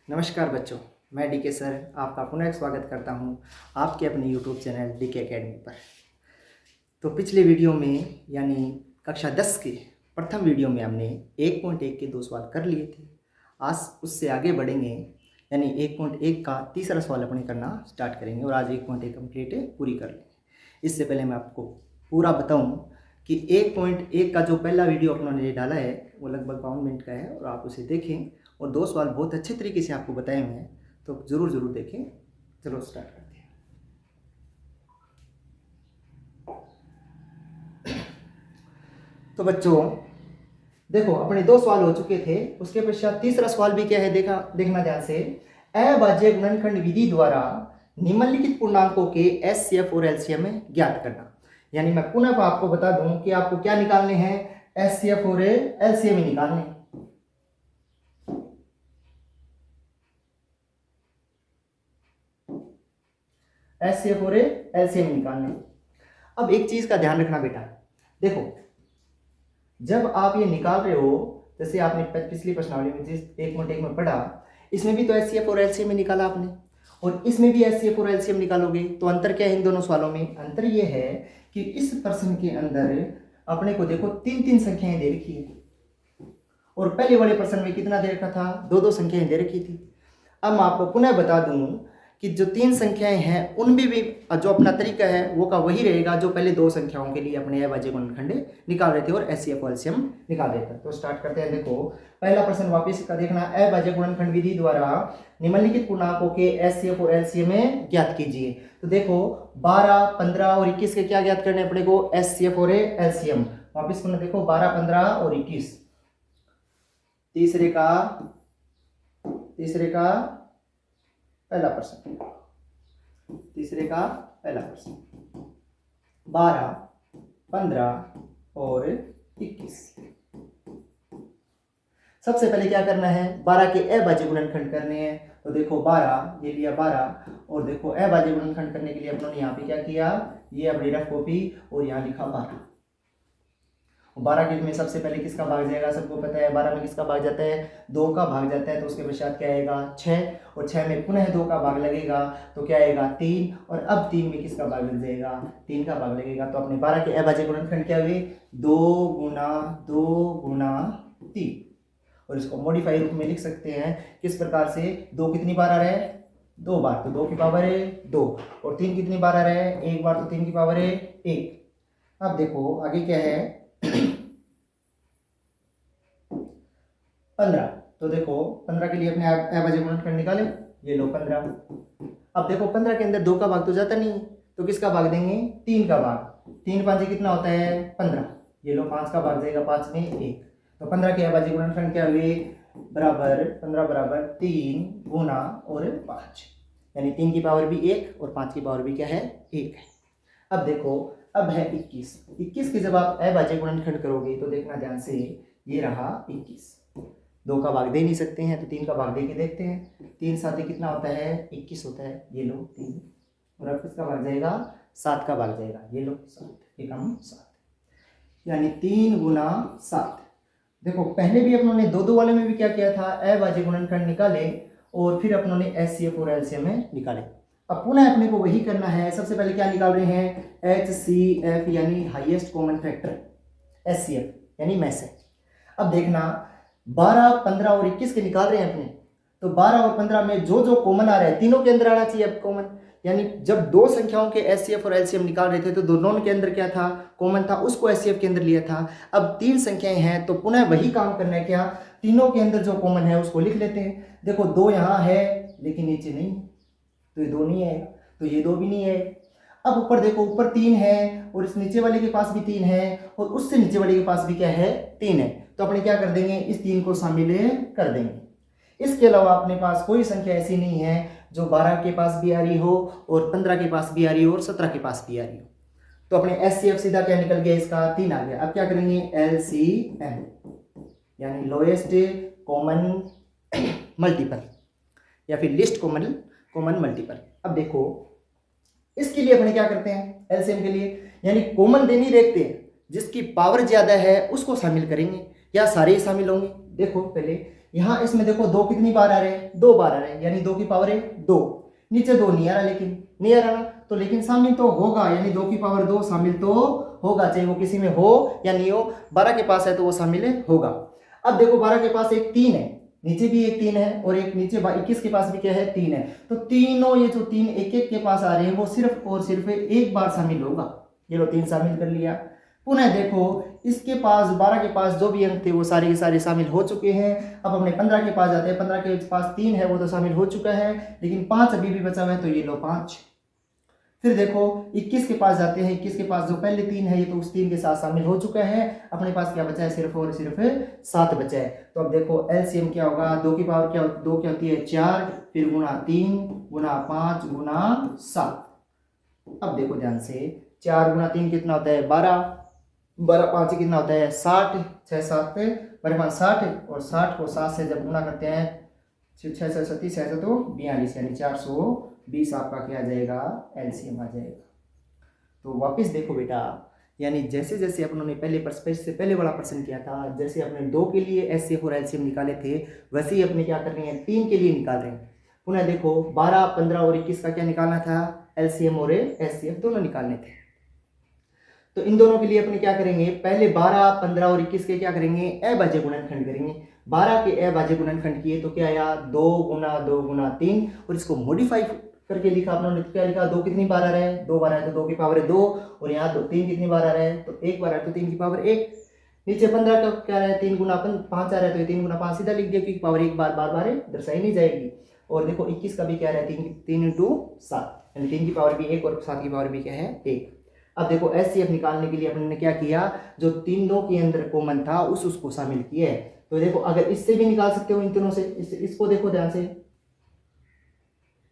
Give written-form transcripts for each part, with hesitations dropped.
नमस्कार बच्चों, मैं डीके सर आपका पुनः स्वागत करता हूं आपके अपने यूट्यूब चैनल डीके एकेडमी पर। तो पिछले वीडियो में यानी कक्षा 10 के प्रथम वीडियो में हमने 1.1 के 2 सवाल कर लिए थे। आज उससे आगे बढ़ेंगे, यानी 1.1 का तीसरा सवाल अपने करना स्टार्ट करेंगे और आज 1.1 कंप्लीट पूरी कर लेंगे। इससे पहले मैं आपको पूरा बताऊँ कि 1.1 का जो पहला वीडियो अपनों ने डाला है वो लगभग 52 मिनट का है और आप उसे देखें और 2 सवाल बहुत अच्छे तरीके से आपको बताए हुए हैं, तो ज़रूर देखें। चलो स्टार्ट करते हैं। तो बच्चों देखो, अपने 2 सवाल हो चुके थे, उसके पश्चात तीसरा सवाल भी क्या है देखना ध्यान से। अभाज्य गुणनखंड विधि द्वारा निम्नलिखित पूर्णांकों के एचसीएफ और एलसीएम ज्ञात करना। यानी मैं पुनः आपको बता दूं कि आपको क्या निकालने हैं, एचसीएफ और एलसीएम निकालने हैं। एचसीएफ और एलसीएम निकालने। अब एक चीज का ध्यान रखना बेटा, देखो जब आप ये निकाल रहे हो, जैसे आपने पिछली प्रश्नावली में जिस 1.1 में पढ़ा, इसमें भी तो एचसीएफ और एलसीएम निकाला आपने, और इसमें भी एचसीएफ और एलसीएम निकालोगे। तो अंतर क्या है इन दोनों सवालों में? अंतर ये है कि इस प्रश्न के अंदर अपने को देखो 3-3 संख्याएं दे रखी है, और पहले वाले प्रश्न में कितना दे रखा था? 2-2 संख्याएं दे रखी थी। अब मैं आपको पुनः बता दूं कि जो 3 संख्याएं हैं उनमें भी जो अपना तरीका है वो का वही रहेगा जो पहले 2 संख्याओं के लिए अपने अभाज्य गुणनखंड निकाल रहे थे और एचसीएफ और एलसीएम निकाल रहे थे। तो स्टार्ट करते हैं। देखो पहला प्रश्न वापिस का देखना, अभाज्य गुणनखंड विधि द्वारा निम्नलिखित पूर्णांकों के एचसीएफ और एलसीएम ज्ञात कीजिए। तो देखो 12, 15 और 21 के क्या ज्ञात करने अपने को? एचसीएफ और एलसीएम। वापिस पुनः देखो 12, 15 और 21। तीसरे का पहला प्रश्न, 12, 15 और 21। सबसे पहले क्या करना है? 12 के अभाज्य गुणनखंड करने हैं। तो देखो 12, ये लिया 12, और देखो अभाज्य गुणनखंड करने के लिए अपनों ने यहाँ पे क्या किया, ये अपनी रफ कॉपी और यहाँ लिखा 12। 12 के में सबसे पहले किसका भाग जाएगा? सबको पता है 12 में किसका भाग जाता है? 2 का भाग जाता है। तो उसके पश्चात क्या आएगा? 6, और 6 में पुनः 2 का भाग लगेगा तो क्या आएगा? 3, और अब 3 में किसका भाग लग जाएगा? 3 का भाग लगेगा। तो अपने 12 के अभाज्य गुणनखंड क्या हुए? 2 गुना 3। और इसको मॉडिफाई रूप में लिख सकते हैं किस प्रकार से? 2 कितनी बार आ रहा है? 2 बार, तो 2 की पावर है 2, और 3 कितनी बार आ रहा है? 1 बार, तो 3 की पावर है 1। अब देखो आगे क्या है? 15। तो देखो 15 के लिए अपने अभाज्य गुणनखंड निकाले, ये लो 15। अब देखो 15 के अंदर 2 का भाग तो जाता नहीं, तो किसका भाग देंगे? 3 का भाग। 3 5 कितना होता है? 15। ये लो 5 का भाग जाएगा, 5 में 1। तो 15 के अभाज्य गुणनखंड क्या हुए? बराबर 15 बराबर 3 गुना और 5, यानी 3 की पावर भी 1 और 5 की पावर भी क्या है? 1 है। अब देखो अब है 21 के जब आप अभाज्य गुणनखंड करोगे तो देखना ध्यान से, ये रहा 21। 2 का भाग दे नहीं सकते हैं तो 3 का भाग दे के देखते हैं। 3 7 कितना होता है? 21 होता है। ये लो 3, और अब किसका भाग जाएगा? 7 का भाग जाएगा। ये लो 7, एकम 7, यानी 3 गुना 7। देखो पहले भी अपनों ने 2-2 वाले में भी क्या किया था? अभाज्य गुणनखंड निकाले और फिर अपनों ने एचसीएफ और एलसीएम निकाले। अब पुनः अपने को वही करना है। सबसे पहले क्या निकाल रहे हैं? एचसीएफ यानी हाईएस्ट कॉमन फैक्टर, एचसीएफ यानी मैसे। अब देखना 12, 15 और 21 के निकाल रहे हैं अपने, तो 12 और 15 में जो जो कॉमन आ रहा है तीनों के अंदर आना चाहिए अब कॉमन। यानी जब 2 संख्याओं के एचसीएफ और एलसीएम निकाल रहे थे तो दोनों के अंदर क्या था? कॉमन था, उसको एचसीएफ के अंदर लिया था। अब 3 संख्याएं हैं तो पुनः वही काम करना है। क्या? तीनों के अंदर जो कॉमन है उसको लिख लेते हैं। देखो 2 यहाँ है लेकिन नीचे नहीं, तो ये 2 नहीं आएगा, तो ये 2 भी नहीं है। अब ऊपर देखो, ऊपर 3 है और इस नीचे वाले के पास भी 3 है और उससे नीचे वाले के पास भी क्या है? 3 है। तो अपने क्या कर देंगे? इस 3 को शामिल कर देंगे। इसके अलावा अपने पास कोई संख्या ऐसी नहीं है जो 12 के पास भी आ रही हो और 15 के पास भी आ रही हो और 17 के पास भी आ रही हो। तो अपने एचसीएफ सीधा क्या निकल गया? इसका 3 आ गया। अब क्या करेंगे? एलसीएम यानी लोएस्ट कॉमन मल्टीपल या फिर लिस्ट कॉमन मल्टीपल। अब देखो इसके लिए अपने क्या करते हैं? एलसीएम के लिए यानी कॉमन दे नहीं देखते, जिसकी पावर ज्यादा है उसको शामिल करेंगे या सारे ही शामिल होंगे। देखो पहले यहाँ इसमें देखो 2 कितनी बार आ रहे हैं, 2 बार आ रहे हैं, यानी 2 की पावर है 2, नीचे 2 नहीं आ रहा, लेकिन नहीं आ रहा ना, तो लेकिन शामिल तो होगा, यानी 2 की पावर 2 शामिल तो होगा, चाहे वो किसी में हो या नहीं हो। 12 के पास है तो वो शामिल होगा। अब देखो 12 के पास एक 3 है, नीचे भी एक 3 है, और एक नीचे 21 के पास भी क्या है, 3 है। तो तीनों ये जो 3 एक एक के पास आ रहे हैं वो सिर्फ और सिर्फ एक बार शामिल होगा। ये लो 3 शामिल कर लिया। पुनः देखो इसके पास 12 के पास जो भी अंक थे वो सारे के सारे शामिल हो चुके हैं। अब अपने 15 के पास जाते हैं। 15 के पास 3 है, वो तो शामिल हो चुका है, लेकिन 5 अभी भी बचा हुआ है, तो ये लो 5। फिर देखो 21 के पास जाते हैं। 21 के पास जो पहले 3 है ये तो उस 3 के साथ शामिल हो चुका है। अपने पास क्या बचा है, सिर्फ और सिर्फ 7 बचा है। तो अब देखो एलसीएम क्या होगा, 2 की पावर क्या 2 क्या होती है 4, फिर गुना 3 गुना 5 गुना 7। अब देखो ध्यान से, 4 गुना 3 कितना होता है 12, 12 5 कितना होता है 60, 6 7 12 5 60, और 60 को 7 से जब गुना करते हैं 6 6 37 है तो 42, यानी 420 आपका क्या आ जाएगा, एलसीएम आ जाएगा। तो वापस देखो बेटा, यानी जैसे जैसे अपनों ने पहले वाला प्रश्न किया था, जैसे अपने 2 के लिए एचसीएफ और एलसीएम निकाले थे, वैसे ही अपने क्या कर रहे हैं 3 के लिए निकाल रहे हैं। पुनः देखो 12 15 और 21 का क्या निकालना था, एलसीएम और एचसीएफ दोनों निकालने थे। तो इन दोनों के लिए अपने क्या करेंगे, पहले 12 15 और 21 के क्या करेंगे, अभाज्य गुणनखंड करेंगे। 12 के अभाज्य गुणनखंड किए तो क्या आया 2 गुना 2 गुना 3, और इसको मॉडिफाई करके लिखा अपने, क्या लिखा 2 कितनी बार आ रहा है 2 बार है, तो 2 की पावर है 2, और यहाँ 3 कितनी बार आ रहा है तो 1 बार है, तो 3 की पावर 1। नीचे 15 का क्या है 3 गुना 5 आ रहा है, तो ये 3 गुना 5 सीधा लिख दिया, क्योंकि पावर 1 बार बार बार दर्शाई नहीं जाएगी। और देखो 21 का भी क्या रहा है 3 इंटू 7, यानी 3 की पावर भी 1 और 7 की पावर भी क्या है 1। अब देखो एचसीएफ निकालने के लिए अपने ने क्या किया, जो तीनों के अंदर कॉमन था उसको शामिल किया है। तो देखो अगर इससे भी निकाल सकते हो इन तीनों से, इसको देखो ध्यान से,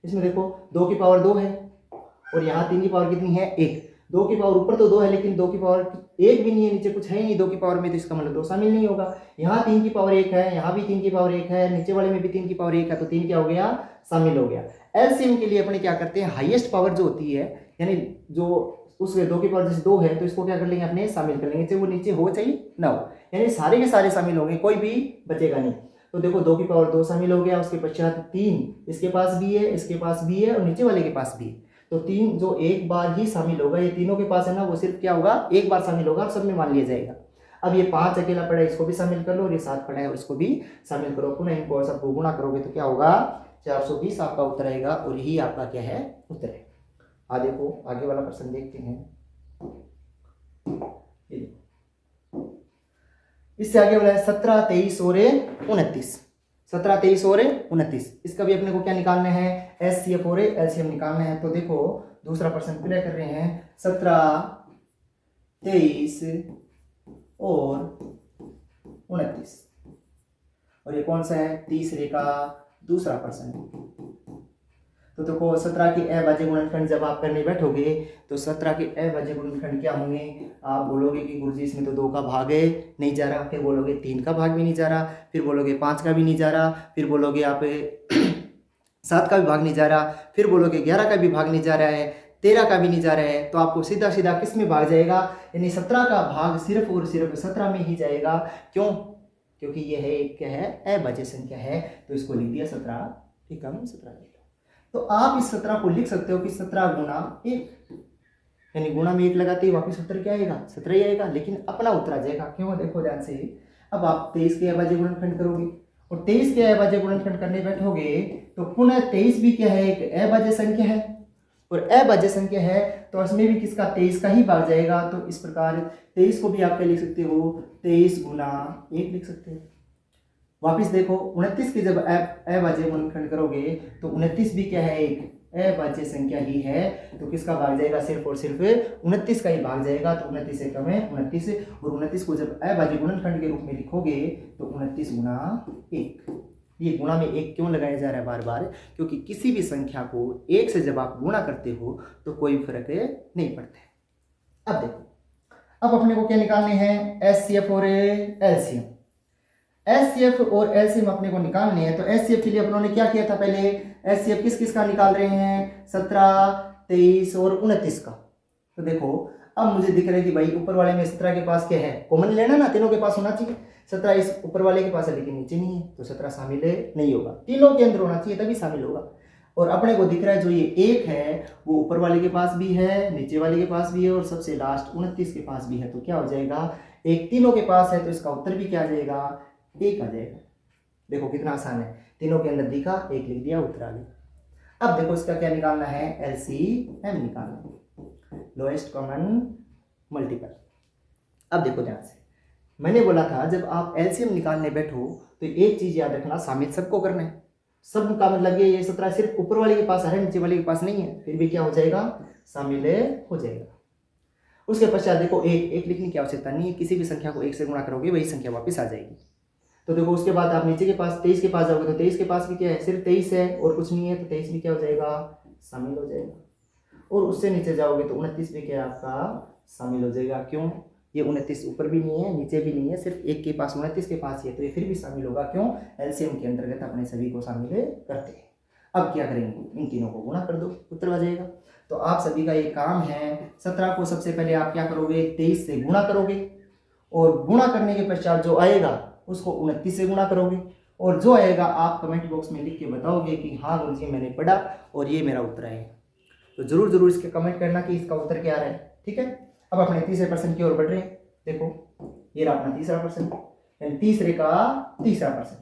इसमें देखो 2 की पावर 2 है, और यहाँ 3 की पावर कितनी है 1। 2 की पावर ऊपर तो 2 है, लेकिन 2 की पावर 1 भी नहीं है, नीचे कुछ है ही नहीं 2 की पावर में, तो इसका मतलब 2 शामिल नहीं होगा। यहाँ 3 की पावर 1 है, यहाँ भी 3 की पावर 1 है, नीचे वाले में भी 3 की पावर 1 है, तो 3 क्या हो गया, शामिल हो गया। एलसीएम के लिए अपने क्या करते हैं, हाईएस्ट पावर जो होती है, यानी जो उसमें 2 की पावर जैसे 2 है, तो इसको क्या कर लेंगे अपने शामिल कर लेंगे, चाहे वो नीचे हो चाहे ना हो, यानी सारे के सारे शामिल होंगे, कोई भी बचेगा नहीं। तो देखो 2 की पावर 2 शामिल हो गया, उसके पश्चात 3 इसके पास भी है, इसके पास भी है, और नीचे वाले के पास भी है। तो 3 जो एक बार ही शामिल होगा, ये तीनों के पास है ना, वो सिर्फ क्या होगा एक बार शामिल होगा, सब में मान लिया जाएगा। अब ये 5 अकेला पड़ा है, इसको भी शामिल कर लो, और ये 7 पड़ा है उसको भी शामिल करो। पुनः इनको सबको गुणा करोगे तो क्या होगा 420 आपका उत्तर आएगा, और यही आपका क्या है उत्तर है। देखो आगे वाला प्रश्न देखते हैं। इससे आगे वाला है 17 23 और 29। 17 23 और 29, इसका भी अपने को क्या निकालना है, एचसीएफ और एलसीएम निकालना है। तो देखो दूसरा प्रश्न क्लियर कर रहे हैं, 17 23 और 29, और ये कौन सा है, तीसरे का दूसरा प्रश्न। तो देखो 17 के अभाज्य गुणनखंड जब आप करने बैठोगे तो 17 के अभाज्य गुणनखंड क्या होंगे, आप बोलोगे कि गुरुजी इसमें तो 2 का भाग है नहीं जा रहा, फिर बोलोगे 3 का भाग भी नहीं जा रहा, फिर बोलोगे 5 का भी नहीं जा रहा, फिर बोलोगे आप 7 का भी भाग नहीं जा रहा, फिर बोलोगे 11 का भी भाग नहीं जा रहा है, 13 का भी नहीं जा रहा है। तो आपको सीधा सीधा किस में भाग जाएगा, यानी 17 का भाग सिर्फ और सिर्फ 17 में ही जाएगा। क्यों, क्योंकि ये है एक क्या है अभाज्य संख्या है, तो इसको लिख दिया 17 ठीक है 17। तो आप इस 17 को लिख सकते हो कि 17 गुना 1, यानी गुणा में 1 लगाते ही वापिस उत्तर क्या आएगा 17 ही आएगा, लेकिन अपना उत्तर आ जाएगा। क्यों, देखो ध्यान से, अब आप 23 के अभाज्य गुणनखंड करोगे और 23 के अभाज्य गुणनखंड करने बैठोगे तो पुनः 23 भी क्या है एक अभाज्य संख्या है, और अभाज्य संख्या है तो इसमें भी किसका 23 का ही भाग जाएगा। तो इस प्रकार 23 को भी आप क्या लिख सकते हो 23 गुना 1 लिख सकते हो। वापिस देखो 29 के जब अभाज्य गुणनखंड करोगे तो 29 भी क्या है एक अभाज्य संख्या ही है, तो किसका भाग जाएगा सिर्फ और सिर्फ 29 का ही भाग जाएगा। तो 29 से कम है 29, और 29 को जब अभाज्य गुणनखंड के रूप में लिखोगे तो 29 गुना 1। ये गुणा में 1 क्यों लगाया जा रहा है बार बार, क्योंकि किसी भी संख्या को 1 से जब आप गुणा करते हो तो कोई फर्क नहीं पड़ता। अब देखो अब अपने को क्या निकालने हैं, एचसीएफ और एलसीएम। एचसीएफ और एलसीएम अपने को निकालने हैं। तो एचसीएफ के लिए अपनों ने क्या किया था, पहले एचसीएफ किस किस का निकाल रहे हैं 17 23 और 29 का। तो देखो अब मुझे दिख रहा है कि भाई ऊपर वाले में 17 के पास क्या है, कॉमन लेना ना, तीनों के पास होना चाहिए। 17 इस ऊपर वाले के पास है लेकिन नीचे नहीं है, तो 17 शामिल नहीं होगा, तीनों के अंदर होना चाहिए तभी शामिल होगा। और अपने को दिख रहा है जो ये 1 है वो ऊपर वाले के पास भी है, नीचे वाले के पास भी है और सबसे लास्ट 29 के पास भी है। तो क्या हो जाएगा, एक तीनों के पास है तो इसका उत्तर भी क्या आ जाएगा, 1 आ जाएगा। देखो कितना आसान है, तीनों के अंदर दिखा, 1 लिख दिया, उत्तर आ गया। अब देखो इसका क्या निकालना है, LCM निकालना है, लोएस्ट कॉमन मल्टीपल। अब देखो ध्यान से, मैंने बोला था जब आप LCM निकालने बैठो तो एक चीज याद रखना, शामिल सबको करना है। सब का मतलब ये 17 सिर्फ ऊपर वाले के पास है, नीचे वाले के पास नहीं है, फिर भी क्या हो जाएगा, शामिल हो जाएगा। उसके पश्चात देखो एक लिखने की आवश्यकता नहीं है, किसी भी संख्या को 1 से गुणा करोगे वही संख्या वापस आ जाएगी। तो देखो उसके बाद आप नीचे के पास 23 के पास जाओगे तो 23 के पास भी क्या है, सिर्फ 23 है और कुछ नहीं है, तो 23 भी क्या हो जाएगा, शामिल हो जाएगा। और उससे नीचे जाओगे तो 29 भी क्या है आपका, शामिल हो जाएगा। क्यों, ये 29 ऊपर भी नहीं है नीचे भी नहीं है, सिर्फ 1 के पास 29 के पास ही है, तो ये फिर भी शामिल होगा। क्यों, LCM के अंतर्गत अपने सभी को शामिल करते हैं। अब क्या करेंगे, इन तीनों को गुणा कर दो, उत्तर आ जाएगा। तो आप सभी का ये काम है, 17 को सबसे पहले आप क्या करोगे, 23 से गुणा करोगे और गुणा करने के पश्चात जो आएगा उसको 29 से गुणा करोगे और जो आएगा आप कमेंट बॉक्स में लिख के बताओगे कि हाँ गुरुजी मैंने पढ़ा और ये मेरा उत्तर है। तो जरूर इसके कमेंट करना कि इसका उत्तर क्या आ रहा है। ठीक है, अब अपने तीसरे प्रश्न की ओर बढ़ रहे हैं। देखो ये रहा अपना तीसरा प्रश्न, यानी तीसरे का तीसरा प्रश्न।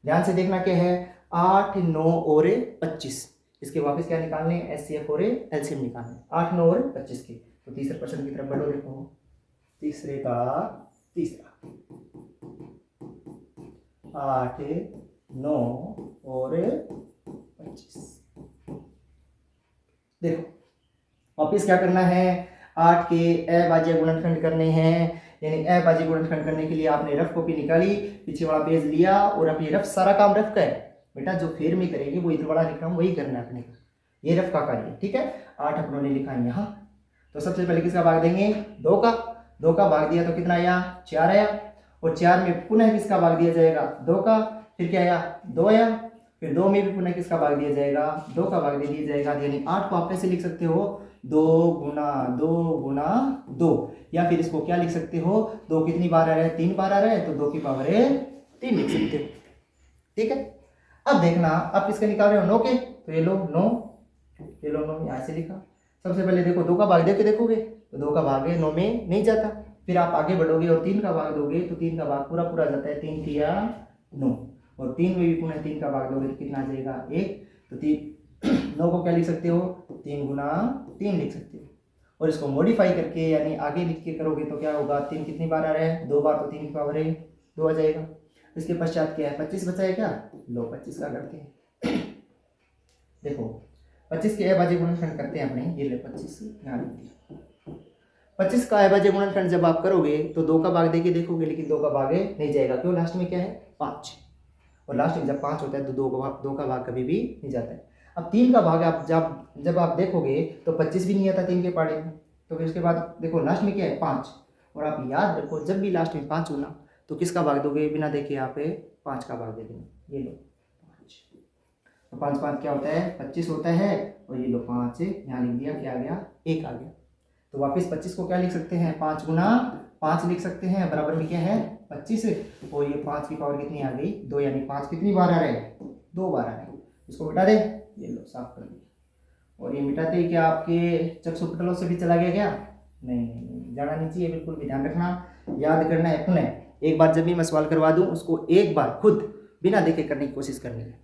ध्यान से देखना क्या है, 8, 9 और 25, इसके वापस क्या निकालने, SCF और LCM निकालने, 8, 9 और 25 के। तो तीसरे प्रश्न की तरफ बढ़ो। देखो तीसरे का तीसरा, 8, 9 और 25। देखो वापिस क्या करना है, 8 के अभाज्य गुणनखंड करने हैं, यानी अभाज्य गुणनखंड करने के लिए आपने रफ कॉपी निकाली, पीछे वाला पेज लिया और अब ये रफ सारा काम रफ का है बेटा, जो फेर में करेंगे वो इधर वाला लिख रहा हूँ वही करना है अपने को, ये रफ का कार्य। ठीक है, 8 अपनों ने लिखा है यहाँ। तो सबसे पहले किसका भाग देंगे, 2 का भाग दिया तो कितना आया, 4 आया, और 4 में पुनः किसका भाग दिया जाएगा, 2 का, फिर क्या आया, 2 आया, फिर 2 में भी पुनः किसका भाग दिया जाएगा, 2 का भाग दे दिया जाएगा। यानी 8 को आप कैसे लिख सकते हो, 2 गुना 2, या फिर इसको क्या लिख सकते हो, 2 कितनी बार आ रहा है, 3 बार आ रहा है, तो 2 की पावर है 3 लिख सकते हो। ठीक है, अब देखना आप किसके निकाल रहे हो, 9 के, तो ये लो 9, ये लो 9 यहाँ से लिखा। सबसे पहले देखो 2 का भाग दे के देखोगे तो 2 का भाग है 9 में नहीं जाता, फिर आप आगे बढ़ोगे और 3 का भाग दोगे तो 3 का भाग पूरा जाता है, 3 किया 9, और 3 में भी पुनः 3 का भाग दोगे तो कितना आ जाएगा, 1। तो 9 को क्या लिख सकते हो, 3 गुना 3 लिख सकते हो, और इसको मॉडिफाई करके यानी आगे लिख के करोगे तो क्या होगा, 3 कितनी बार आ रहा है, 2 बार, तो 3 की पावर है 2 आ जाएगा। इसके पश्चात क्या है, 25 बचा है क्या, लो 25 का करते हैं। देखो 25 के अभाज्य गुणनखंड करते हैं अपने, ये ले 25 यहाँ लिख दिया। 25 का अभाज्य गुणनखंड जब आप करोगे तो 2 का भाग देके देखोगे, लेकिन 2 का भाग नहीं जाएगा, क्यों, लास्ट में क्या है 5, और लास्ट में जब 5 होता है तो 2 का भाग कभी भी नहीं जाता है। अब 3 का भाग आप जब आप देखोगे तो 25 भी नहीं आता 3 के पाड़े में, तो फिर उसके बाद देखो लास्ट में क्या है 5, और आप याद रखो जब भी लास्ट में 5 होना तो किसका भाग दोगे, बिना देखे यहाँ पे 5 का भाग दे देंगे, ये लो 5, तो 5 5 क्या होता है 25 होता है, और ये लो 5 यहाँ लिख दिया, क्या आ गया 1 आ गया। तो वापस 25 को क्या लिख सकते हैं, 5 गुना 5 लिख सकते हैं, बराबर में क्या है 25, और ये 5 की पावर कितनी आ गई 2, यानी 5 कितनी बार आ रहे हैं 2 बार आ रहे हैं। इसको मिटा दे, ये लो साफ कर दिया, और ये मिटाते ही क्या आपके चक्षुपटलों से भी चला गया क्या, नहीं जाना नहीं चाहिए, बिल्कुल भी ध्यान रखना, याद करना है पुनः। एक बार जब भी मैं सवाल करवा दूं उसको एक बार खुद बिना देखे करने की कोशिश करनी है।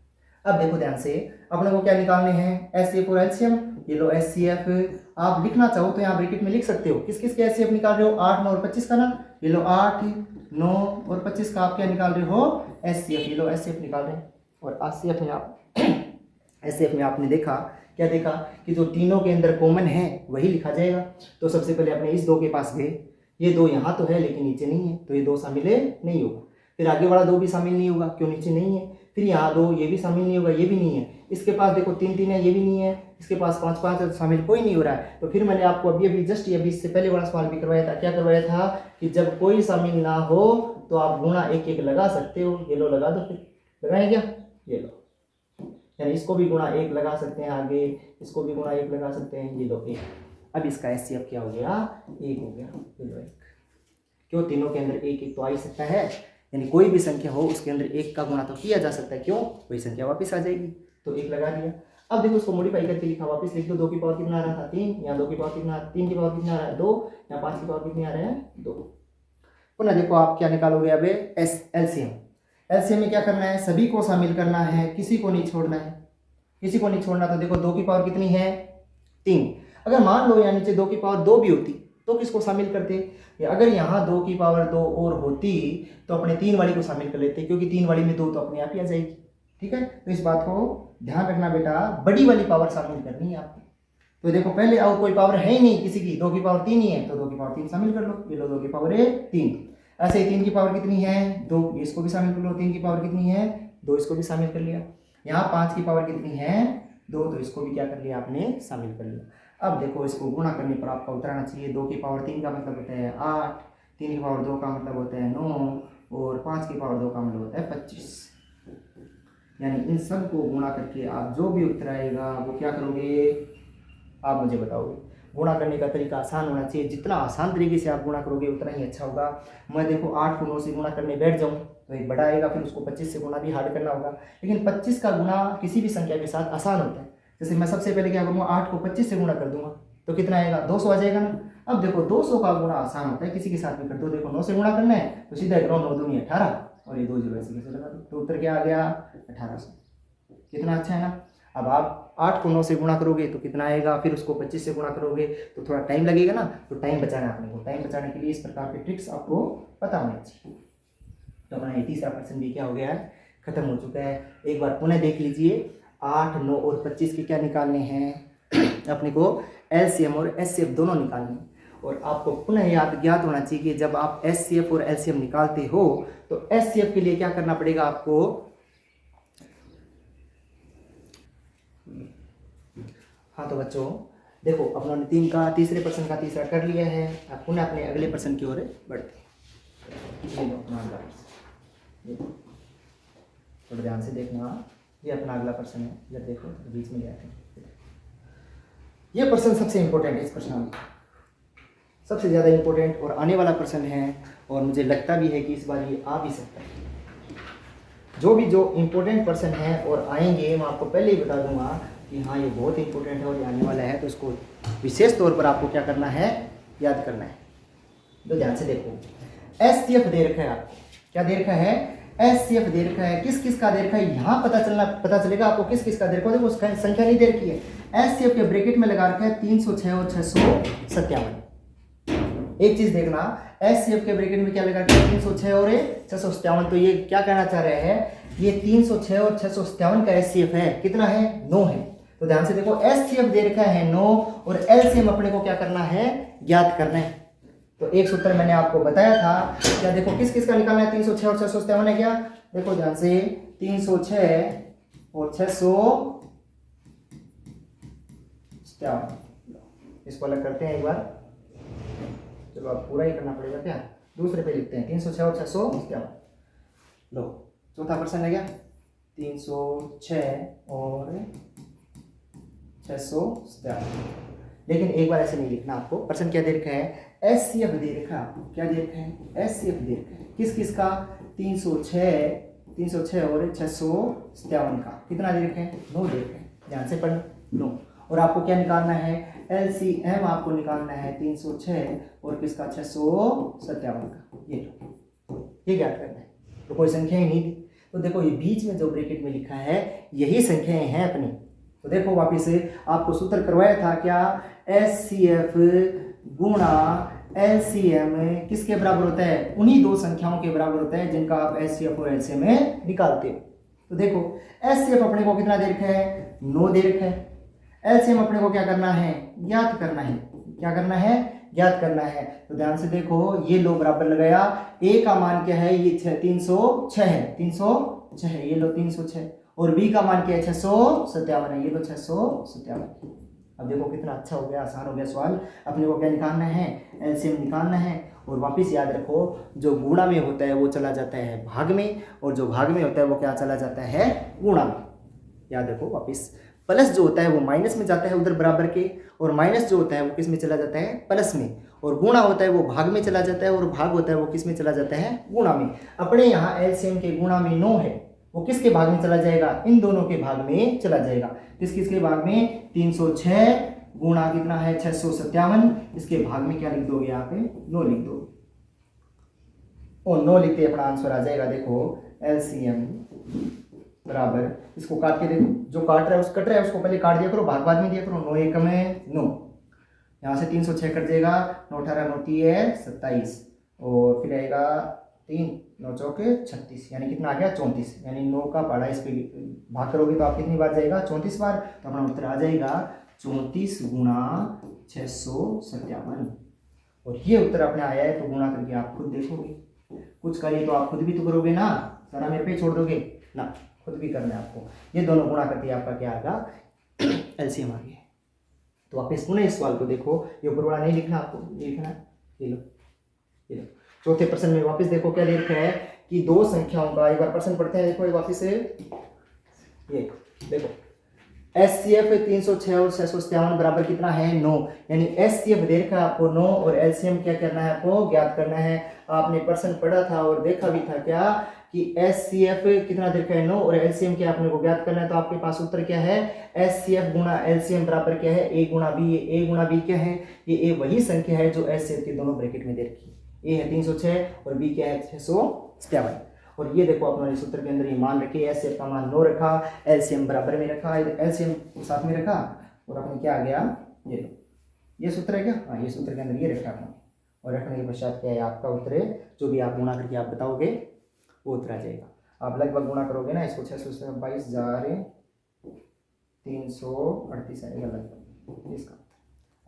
अब देखो ध्यान से, अपने को क्या निकालने हैं, SCF और LCM, ये लो SCF, आप लिखना चाहो तो यहाँ ब्रैकेट में लिख सकते हो, किस किस के SCF निकाल रहे हो, 8, 9 और 25 का ना, ये लो 8, 9 और 25 का आप क्या निकाल रहे हो, SCF, ये लो SCF निकाल रहे हैं। और SCF में आपने देखा, क्या देखा कि जो तीनों के अंदर कॉमन है वही लिखा जाएगा। तो सबसे पहले अपने इस 2 के पास गए, ये 2 यहाँ तो है लेकिन नीचे नहीं है, तो ये 2 शामिल नहीं होगा, फिर आगे वाला 2 भी शामिल नहीं होगा, क्यों, नीचे नहीं है, फिर यहाँ 2 ये भी शामिल नहीं होगा, ये भी नहीं है, इसके पास देखो 3 3 है, ये भी नहीं है, इसके पास 5 5 है, तो शामिल कोई नहीं हो रहा है। तो फिर मैंने आपको अभी जस्ट अभी इससे पहले वाला सवाल भी करवाया था, क्या करवाया था कि जब कोई शामिल ना हो तो आप गुणा 1 1 लगा सकते हो, ये लो लगा दो, फिर लगाए क्या, ये लो, यानी इसको भी गुणा 1 लगा सकते हैं, आगे इसको भी गुणा 1 लगा सकते हैं, ये लो 1। अब इसका HCF क्या हो गया, 1 हो गया। चलो 1, क्यों तीनों के अंदर एक एक तो आ ही सकता है, यानी कोई भी संख्या हो उसके अंदर 1 का गुणा तो किया जा सकता है, क्यों, वही संख्या वापस आ जाएगी। तो 1 लगा दिया। अब देखो उसको मॉडिफाई करके लिखा, वापस लिख दो। 2 की पावर कितना आ रहा था 3, यहाँ 2 की पावर कितना, 3 की पावर कितना आ रहा है 2, यहाँ 5 की पावर कितनी आ रहे हैं 2। पुनः देखो आप क्या निकालोगे अब, LCM। LCM में क्या करना है, सभी को शामिल करना है, किसी को नहीं छोड़ना है, किसी को नहीं छोड़ना। तो देखो 2 की पावर कितनी है 3, अगर मान लो यहाँ नीचे 2 की पावर 2 भी होती तो किसको शामिल करते, अगर यहाँ 2 की पावर 2 और होती तो अपने 3 वाली को शामिल कर लेते, क्योंकि 3 वाली में 2 तो अपने आप ही आ जाएगी। ठीक है, तो इस बात को ध्यान रखना बेटा, बड़ी वाली पावर शामिल करनी है आपको। तो देखो पहले और कोई पावर है ही नहीं किसी की, 2 की पावर 3 ही है, तो 2 की पावर 3 शामिल कर लो। ये लो 2 की पावर 3, ऐसे ही 3 की पावर कितनी है 2, इसको भी शामिल कर लो। 3 की पावर कितनी है 2, इसको भी शामिल कर लिया। यहाँ 5 की पावर कितनी है 2, तो इसको भी क्या कर लिया आपने, शामिल कर लिया। अब देखो इसको गुणा करने पर आपका उत्तर आना चाहिए। 2 की पावर 3 का मतलब होता है 8, 3 की पावर 2 का मतलब होता है 9, और 5 की पावर 2 का मतलब होता है 25। यानी इन सब को गुणा करके आप जो भी उत्तर आएगा वो क्या करोगे, आप मुझे बताओगे। गुणा करने का तरीका आसान होना चाहिए, जितना आसान तरीके से आप गुणा करोगे उतना ही अच्छा होगा। मैं देखो 8 को 9 से गुणा करने बैठ जाऊँ तो एक बड़ा आएगा, फिर उसको 25 से गुणा भी हार्ड करना होगा, लेकिन 25 का गुणा किसी भी संख्या के साथ आसान होता है। जैसे मैं सबसे पहले क्या करूँगा, 8 को 25 से गुणा कर दूंगा तो कितना आएगा 200 आ जाएगा ना। अब देखो 200 का गुणा आसान होता है, किसी के साथ भी कर दो। देखो 9 से गुणा करना है तो सीधा 9 दूनी 18, और ये 2 जीरो ऐसे कैसे लगा दो, तो उत्तर क्या आ गया 1800। कितना अच्छा है ना। अब आप 8 को 9 से गुणा करोगे तो कितना आएगा, फिर उसको 25 से गुणा करोगे तो थोड़ा टाइम लगेगा ना, तो टाइम बचाना है अपने को। टाइम बचाने के लिए इस प्रकार के ट्रिक्स आपको पता होने चाहिए। तो अपना ये तीसरा प्रश्न भी क्या हो गया है, खत्म हो चुका है। एक बार पुनः देख लीजिए, 8, 9 और 25 के क्या निकालने हैं अपने को, LCM और HCF दोनों निकालने हैं। और आपको पुनः ज्ञात होना चाहिए कि जब आप HCF और LCM निकालते हो तो HCF के लिए क्या करना पड़ेगा आपको। हाँ तो बच्चों देखो अपना तीसरे प्रश्न का तीसरा कर लिया है। अब पुनः अपने अगले प्रश्न की ओर बढ़ते। थोड़ा ध्यान से देखना, ये अपना अगला प्रश्न है, जब देखो तो बीच में ले आते हैं। ये प्रश्न सबसे इंपॉर्टेंट है, इस प्रश्न में सबसे ज़्यादा इंपॉर्टेंट और आने वाला प्रश्न है, और मुझे लगता भी है कि इस बार ये आ भी सकता है। जो इंपॉर्टेंट प्रश्न है और आएंगे मैं आपको पहले ही बता दूंगा कि हाँ ये बहुत इंपॉर्टेंट है और ये आने वाला है, तो इसको विशेष तौर पर आपको क्या करना है, याद करना है। तो ध्यान से देखो, HCF दे रखा है आपको, क्या दे रखा है, HCF दे रखा है। किस किस का दे रखा है यहाँ पता चलेगा आपको किस किस का दे रखा है। देखो संख्या नहीं दे रखी है, HCF के ब्रैकेट में लगा रखा है 306 और 657। एक चीज देखना, HCF के ब्रैकेट में क्या लगा रखा है 306 और 657, तो ये क्या कहना चाह रहे हैं, ये 306 और 657 का HCF है, कितना है 9 है। तो ध्यान से देखो HCF दे रखा है 9 और LCM अपने को क्या करना है, ज्ञात करना है। तो एक सूत्र मैंने आपको बताया था, क्या देखो किस किस का निकालना है, 306 और 657 है क्या, देखो ध्यान से 306 और 657, इसको अलग करते हैं एक बार। चलो अब पूरा ही करना पड़ेगा क्या, दूसरे पे लिखते हैं 306 और 657। लो चौथा प्रश्न है क्या, 306 और 657। लेकिन एक बार ऐसे नहीं लिखना आपको, प्रश्न क्या दे रखा है, HCF दे रखा है आपको, क्या दे रखा है, HCF दे रखा है। किस किस का, 306 और 657 का, कितना दे रखा है 9 दे रखा है, ध्यान से पढ़ना 9। और आपको क्या निकालना है, LCM आपको निकालना है 306 और किसका 657 का, ये ज्ञात करना है। तो कोई संख्या ही नहीं दी, तो देखो ये बीच में जो ब्रैकेट में लिखा है यही संख्याएं हैं अपनी। तो देखो वापिस से आपको सूत्र करवाया था क्या, HCF गुणा LCM किसके बराबर होता है, उन्हीं दो संख्याओं के बराबर होता है जिनका आप HCF और LCM में निकालते हो। तो देखो HCF अपने को कितना दे रखा है 9 दे रखा है, LCM अपने को क्या करना है, ज्ञात करना है। क्या करना है, ज्ञात करना है। तो ध्यान से देखो ये लो बराबर लगाया, A का मान क्या है, ये 306 है, 306 है, ये लो 306, और B का मान क्या है 657 है, ये लो 657। अब देखो कितना अच्छा हो गया, आसान हो गया सवाल। अपने को क्या निकालना है, LCM निकालना है। और वापस याद रखो, जो गुणा में होता है वो चला जाता है भाग में, और जो भाग में होता है वो क्या चला जाता है गुणा में। याद रखो वापस, प्लस जो होता है वो माइनस में जाता है उधर बराबर के, और माइनस जो होता है वो किस में चला जाता है, प्लस में, और गुणा होता है वो भाग में चला जाता है, और भाग होता है वो किस में चला जाता है, गुणा में। अपने यहाँ एलसीएम के गुणा में 9 है, वो किसके भाग में चला जाएगा, इन दोनों के भाग में चला जाएगा। किस किसके भाग में, 306 गुणा कितना है 657, इसके भाग में क्या लिख दोगे यहाँ पे, 9 लिख दो, और 9 लिखते अपना आंसर आ जाएगा। देखो एलसीएम बराबर, इसको काट के देखो, जो काट रहा है उस कट रहा है उसको पहले काट दिया करो, भाग बाद में दिया करो। 9 एकम है 9, यहाँ से 306 कट जाएगा, 9 18 9 3 27, और फिर आएगा 3 9 चौके 36, यानी कितना आ गया 34, यानी 9 का पहाड़ा इस पे भाग करोगे तो आप कितनी बार जाएगा, 34 बार। तो अपना उत्तर आ जाएगा 34 गुणा 657, और ये उत्तर अपने आया है। तो गुणा करके आप खुद देखोगे, कुछ करिए तो आप खुद भी तो करोगे ना, सारा मेरे पे छोड़ दोगे ना, खुद भी करना है आपको। ये दोनों गुणा करके आपका क्या आएगा, एलसीएम आ गया। तो आप पुनः इस सवाल को देखो, ये ऊपर वाला नहीं लिखना आपको, ये लिखना, ये लो, ये लो। चौथे प्रश्न में वापस देखो क्या लिखा है कि दो संख्याओं का, एक बार प्रश्न पढ़ते हैं, देखो वापस से, ये देखो एचसीएफ 306 और 657 बराबर कितना है 9, यानी एचसीएफ दे रखा है आपको 9, और एलसीएम क्या करना है आपको, ज्ञात करना है। आपने प्रश्न पढ़ा था और देखा भी था क्या कि एचसीएफ कितना दे रखा है 9, और एलसीएम क्या अपने को ज्ञात करना है। तो आपके पास उत्तर क्या है, एचसीएफ गुणा एलसीएम बराबर क्या है, ए गुणा बी। ए गुणा बी क्या है, ये ए वही संख्या है जो एचसीएफ के दोनों ब्रैकेट में दे रखी है। ए है 306 और बी क्या है 657, और ये देखो अपना इस सूत्र के अंदर ये मान रखे, एचसीएफ का मान 9 रखा, एलसीएम बराबर में रखा, एलसीएम साथ में रखा, और अपने क्या आ गया, ये लो, ये सूत्र है क्या, हाँ ये सूत्र के अंदर ये रखा अपने, और रखने के पश्चात क्या है आपका उत्तर, जो भी आप गुणा करके आप बताओगे वो उत्तर आ जाएगा। आप लगभग गुणा करोगे ना इसको, 622,338 आएगा लगभग इसका।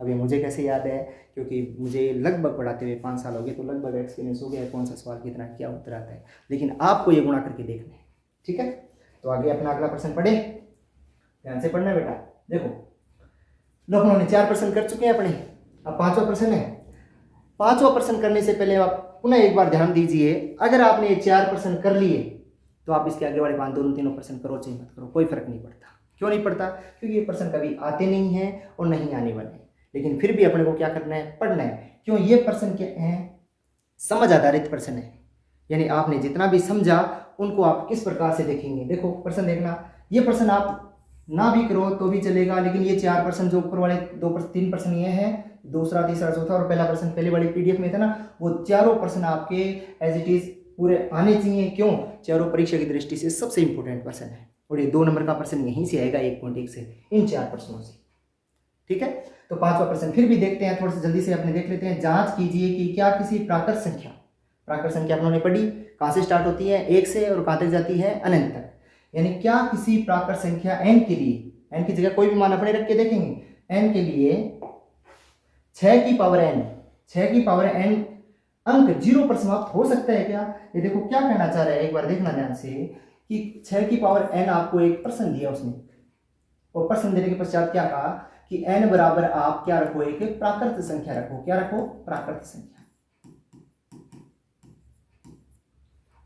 अभी मुझे कैसे याद है, क्योंकि मुझे लगभग पढ़ाते हुए 5 साल हो गए, तो लगभग एक्सपीरियंस हो गया कौन सा सवाल कितना क्या उत्तर आता है, लेकिन आपको ये गुणा करके देखना है, ठीक है। तो आगे अपना अगला प्रश्न पढ़े, ध्यान से पढ़ना बेटा। देखो लोगों ने 4 प्रश्न कर चुके हैं अपने, अब 5वां प्रश्न है। 5वां प्रश्न करने से पहले आप पुनः एक बार ध्यान दीजिए, अगर आपने ये 4 प्रश्न कर लिए तो आप इसके आगे वाले 5 दोनों तीनों प्रश्न करो चाहे मत करो, कोई फर्क नहीं पड़ता। क्यों नहीं पड़ता, क्योंकि ये प्रश्न कभी आते नहीं हैं और नहीं आने वाले, लेकिन फिर भी अपने को क्या करना है, पढ़ना है। क्यों, ये प्रश्न क्या है, समझ आधारित प्रश्न है, यानी आपने जितना भी समझा उनको आप किस प्रकार से देखेंगे। देखो प्रश्न देखना, ये प्रश्न आप ना भी करो तो भी चलेगा, लेकिन ये 4 प्रश्न जो ऊपर वाले 3 प्रश्न ये हैं, दूसरा तीसरा चौथा और पहला प्रश्न पहले वाली पीडीएफ में था ना, वो चारों प्रश्न आपके एज इट इज पूरे आने चाहिए। क्यों, चारों परीक्षा की दृष्टि से सबसे इंपॉर्टेंट प्रश्न है, और ये 2 नंबर का प्रश्न यहीं से आएगा 1.1 से, इन 4 प्रश्नों से, ठीक है। तो 5वां प्रश्न फिर भी देखते हैं, थोड़ा सा जल्दी से अपने देख लेते हैं। जांच कीजिए कि क्या किसी प्राकृत संख्या अपनों ने पढ़ी, कहां से स्टार्ट होती है 1 से और कहां तक जाती है अनंत तक, यानी क्या किसी प्राकृत संख्या n के लिए, n की जगह कोई भी मान अपने रख के देखेंगे, n के लिए 6 की पावर n अंक 0 पर समाप्त हो सकता है क्या। ये देखो क्या कहना चाह रहा है, एक बार देखना ध्यान से कि 6 की पावर n आपको एक प्रश्न दिया उसने, और प्रश्न देने के पश्चात क्या कहा कि n बराबर आप क्या रखो, एक प्राकृत संख्या रखो। क्या रखो, प्राकृत संख्या।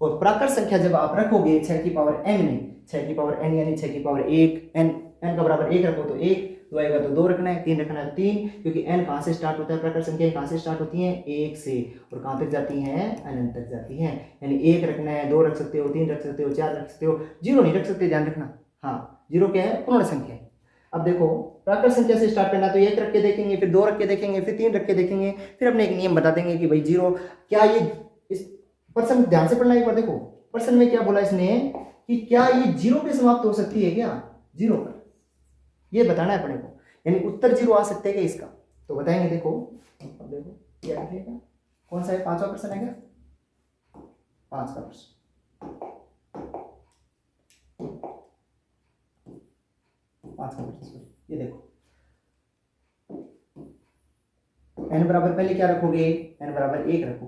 और प्राकृत संख्या जब आप रखोगे 6 की पावर n में, 6 की पावर n यानी 6 की पावर 1, n का बराबर 1 रखो तो 1, 2 आएगा तो 2 रखना है, 3 रखना है 3, क्योंकि n कहां से स्टार्ट होता है, प्राकृत संख्या कहां से स्टार्ट होती है 1 से, और कहां तक जाती हैं अनंत तक जाती हैं, यानी 1 रखना है, 2 रख सकते हो, 3 रख सकते हो, 4 रख सकते हो, 0 नहीं रख सकते, ध्यान रखना। हाँ 0 क्या है, पूर्ण संख्या है। अब देखो प्राकृत संख्या से स्टार्ट करना, तो 1 रख के देखेंगे, फिर 2 रख के देखेंगे, फिर 3 रख के देखेंगे, फिर अपने एक नियम बता देंगे कि भाई 0 क्या, ये इस प्रश्न ध्यान से पढ़ना एक बार। देखो प्रश्न में क्या बोला इसने कि क्या ये 0 पे समाप्त हो सकती है क्या, 0 पर, ये बताना है अपने को, यानी उत्तर 0 आ सकते हैं क्या इसका, तो बताएंगे। देखो अब देखो क्या लिखेगा, कौन सा है, 5वां प्रश्न है क्या, 5वां प्रश्न, 5वां प्रश्न, ये देखो n बराबर पहले क्या रखोगे, n बराबर 1 रखो,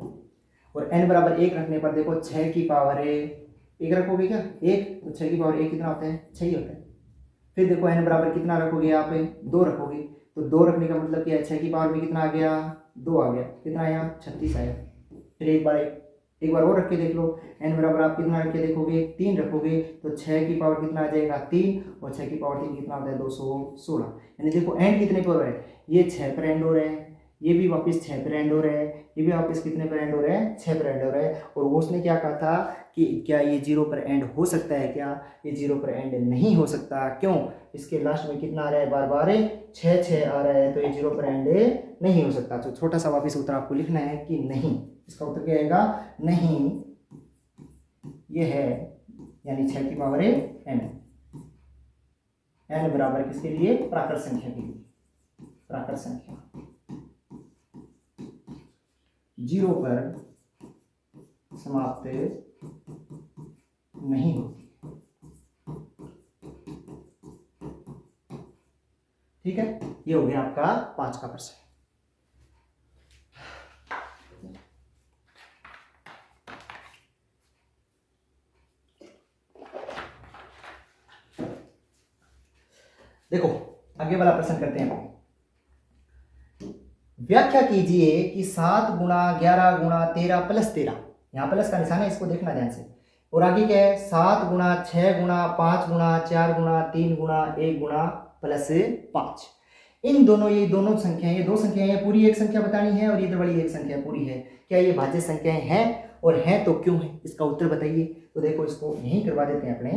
और n बराबर 1 रखने पर देखो 6 की पावर 1 रखोगे क्या, 1, तो 6 की पावर 1 कितना होता है, 6 ही होता है। फिर देखो n बराबर कितना रखोगे, यहाँ पे 2 रखोगे, तो 2 रखने का मतलब क्या है, 6 की पावर में कितना आ गया, 2 आ गया, कितना आया 36 आया। फिर एक बार एक बार और रख के देख लो, n बराबर आप कितना रख के देखोगे 3 रखोगे तो 6 की पावर कितना आ जाएगा 3, और 6 की पावर 3 कितना होता है 216। यानी देखो n कितने पर है, ये 6 पर एंड हो रहा है, ये भी वापस 6 पर एंड हो रहा है, ये भी वापस कितने पर एंड हो रहा है 6 पर एंड हो रहा है। और उसने क्या कहा था कि क्या ये 0 पर एंड हो सकता है, क्या ये 0 पर एंड नहीं हो सकता, क्यों, इसके लास्ट में कितना आ रहा है बार बार 6 6 आ रहा है, तो ये 0 पर एंड नहीं हो सकता। तो छोटा सा वापस उत्तर आपको लिखना है कि नहीं, इसका उत्तर क्या आएगा नहीं, ये है यानी 6 की पावर n, n बराबर किसके लिए, प्राकृत संख्या के लिए, प्राकृत संख्या 0 पर समाप्त नहीं होती। ठीक है, ये हो गया आपका 5 का प्रश्न। देखो आगे वाला प्रश्न करते हैं। व्याख्या कीजिए कि 7 गुणा 11 गुणा 13 प्लस 13, यहाँ प्लस का निशान है, इसको देखना ध्यान से। और आगे क्या है 7 गुणा 6 गुणा 5 गुणा 4 गुणा 3 गुणा 1 गुणा प्लस 5। इन दोनों, ये दोनों संख्याएं, ये दो संख्याएं, ये पूरी एक संख्या बतानी है और ये बड़ी एक संख्या पूरी है। क्या ये भाज्य संख्याएं हैं, और हैं तो क्यों है, इसका उत्तर बताइए। तो देखो इसको यहीं करवा देते हैं अपने,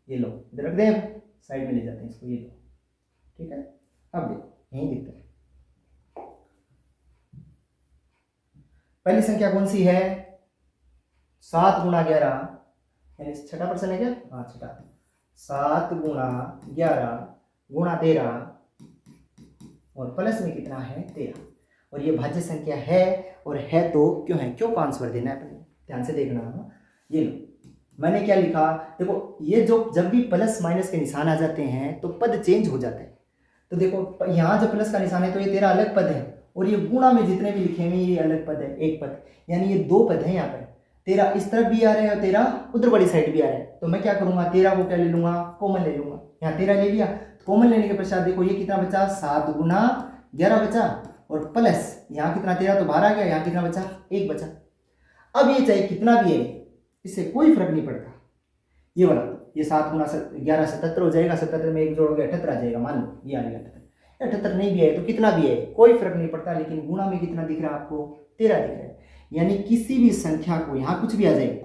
ये लो इधर रख दें, साइड में ले जाते हैं इसको, ये लो, ठीक है। अब देखो यहीं दिखता है, पहली संख्या कौन सी है 7 गुणा 11, यानी छठा प्रश्न है क्या, हाँ छठा, 7 गुणा 11 गुणा 13 और प्लस में कितना है 13, और ये भाज्य संख्या है, और है तो क्यों है, क्यों का आंसर देना है अपने, ध्यान से देखना। ये लो मैंने क्या लिखा, देखो ये जो जब भी प्लस माइनस के निशान आ जाते हैं तो पद चेंज हो जाता है। तो देखो यहाँ जो प्लस का निशान है तो ये 13 अलग पद है, और ये गुणा में जितने भी लिखे हुए ये अलग पद है, एक पद, यानी ये 2 पद है। यहाँ पर 13 इस तरफ भी आ रहे हैं और 13 उधर वाली साइड भी आ रहे हैं। तो मैं क्या करूंगा 13 को क्या ले लूंगा, कॉमन ले लूंगा। यहाँ 13 ले लिया, कॉमन लेने के पश्चात देखो ये कितना बचा 7 गुना 11 बचा, और प्लस यहाँ कितना 13 तो बाहर आ गया, यहाँ कितना बचा 1 बचा। अब ये चाहे कितना भी है इससे कोई फर्क नहीं पड़ता, ये वाला ये 7 गुना 11 77 हो जाएगा, 77 में 1 जोड़ोगे 78 आ जाएगा, मान लो ये आ गया 78 नहीं भी है तो कितना भी है कोई फर्क नहीं पड़ता। लेकिन गुणा में कितना दिख रहा है आपको 13 दिख रहा है, यानी किसी भी संख्या को यहाँ कुछ भी आ जाए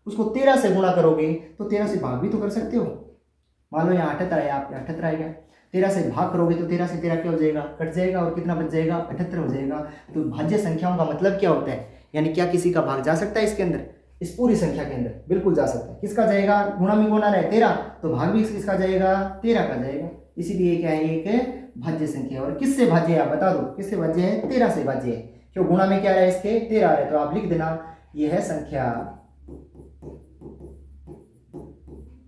उसको 13 से गुणा करोगे तो 13 से भाग भी तो कर सकते हो। मान लो यहाँ 78 आया, आप 78 आएगा, 13 से भाग करोगे तो 13 से 13 क्या हो जाएगा, कट जाएगा, और कितना बच जाएगा 78 हो जाएगा। तो भाज्य संख्याओं का मतलब क्या होता है, यानी क्या किसी का भाग जा सकता है इसके अंदर, इस पूरी संख्या के अंदर बिल्कुल जा सकता है। किसका जाएगा, गुणा में गुणा रहे 13 तो भाग भी किसका जाएगा 13 का जाएगा। इसीलिए क्या है एक भाज्य संख्या। और किससे भाज्य है आप बता दो, किससे भाज्य है 13 से भाज्य है, क्यों गुणा में क्या रहा है इसके 13 आ रहा है। तो आप लिख देना ये है संख्या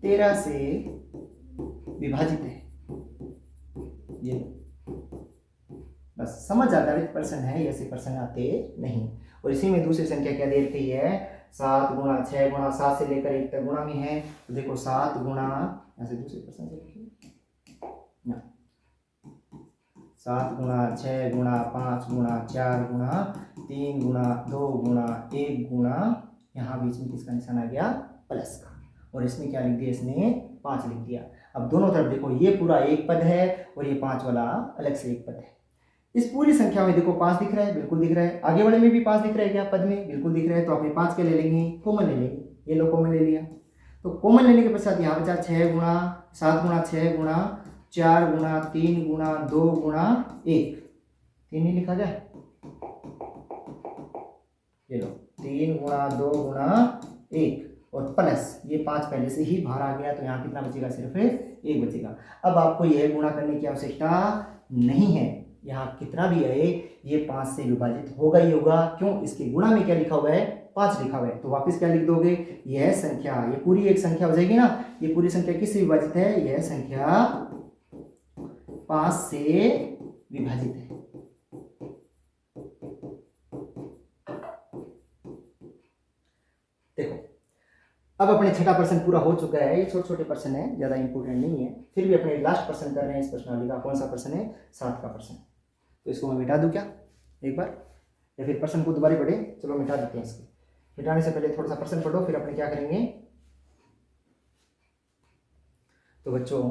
13 से विभाजित है। ये बस समझ आधारित प्रश्न है, ऐसे प्रश्न आते नहीं। और इसी में दूसरी संख्या क्या दे रखी है 7 गुणा 6 गुणा 7 से लेकर 1 तक गुणा में है। तो देखो 7 गुणा, ऐसे दूसरे प्रश्न से 7 गुणा 6 गुणा 5 गुणा 4 गुणा 3 गुणा 2 गुणा 1 गुणा, यहाँ बीच में किसका निशान आ गया प्लस का, और इसमें क्या लिख दिया इसने 5 लिख दिया। अब दोनों तरफ देखो ये पूरा एक पद है और ये 5 वाला अलग से एक पद है। इस पूरी संख्या में देखो 5 दिख रहा है, बिल्कुल दिख रहा है, आगे वाले में भी 5 दिख रहा है क्या पद में, बिल्कुल दिख रहा है। तो अपने 5 के ले लेंगे, कॉमन ले लेंगे, ये लो कॉमन ले लिया। तो कॉमन लेने के पश्चात यहाँ बचा 6 गुणा 7 गुणा 6 गुणा 4 गुणा 3 गुणा 2 गुणा 1, 3 नहीं लिखा जाए, ये लो 3 गुणा 2 गुणा 1 और प्लस ये 5 पहले से ही बाहर आ गया, तो यहाँ कितना बचेगा सिर्फ 1 बचेगा। अब आपको यह गुणा करने की आवश्यकता नहीं है, यहाँ कितना भी है ये 5 से विभाजित होगा ही होगा। क्यों, इसके गुणा में क्या लिखा हुआ है 5 लिखा हुआ है। तो वापस क्या लिख दोगे, यह संख्या, ये पूरी एक संख्या हो जाएगी ना, ये पूरी संख्या किससे विभाजित है, यह संख्या 5 से विभाजित है। देखो अब अपने छठा प्रश्न पूरा हो चुका है, ये छोटे छोटे प्रश्न है, ज्यादा इंपोर्टेंट नहीं है, फिर भी अपने लास्ट प्रश्न कर रहे हैं इस प्रश्नावली का। कौन सा प्रश्न है 7 का प्रश्न। तो इसको मैं मिटा दूं क्या एक बार, या फिर प्रश्न को दोबारा पढ़े, चलो मिटा देते हैं इसको। मिटाने से पहले थोड़ा सा पर्सन पढ़ो, फिर अपने क्या करेंगे। तो बच्चों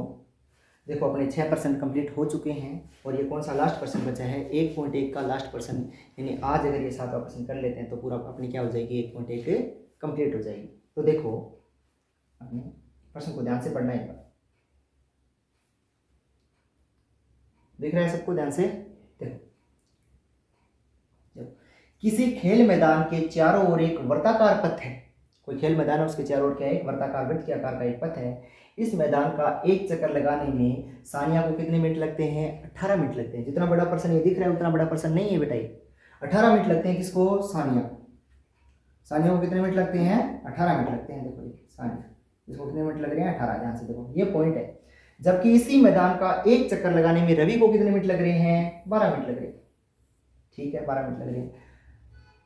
देखो अपने 6% कंप्लीट हो चुके हैं और ये कौन सा लास्ट पर्सन बचा है, 1.1 का लास्ट पर्सन। यानी आज अगर ये 7वां पर्सन कर लेते हैं तो पूरा अपनी क्या हो जाएगी, 1.1 कंप्लीट हो जाएगी। तो देखो अपने पर्सन को ध्यान से पढ़ना है, दिख रहा है सबको ध्यान से। देखो किसी खेल मैदान के चारों ओर एक वर्ताकार पथ है। कोई खेल मैदान है, उसके चारों ओर क्या है, एक वर्ताकार वृत्त के आकार का एक पथ है। इस मैदान का एक चक्कर लगाने में सानिया को कितने मिनट लगते हैं, 18 मिनट लगते हैं। जितना बड़ा पर्सन ये दिख रहा है उतना बड़ा पर्सन नहीं है बेटा, ये 18 मिनट लगते हैं। किसको, सानिया को। सानिया को कितने मिनट लगते हैं, 18 मिनट लगते हैं। देखो ये सानिया, इसको कितने मिनट लग रहे हैं, 18। ध्यान से देखो ये पॉइंट है। जबकि इसी मैदान का एक चक्कर लगाने में रवि को कितने मिनट लग रहे हैं, 12 मिनट लग रहे हैं। ठीक है, 12 मिनट लग रहे हैं।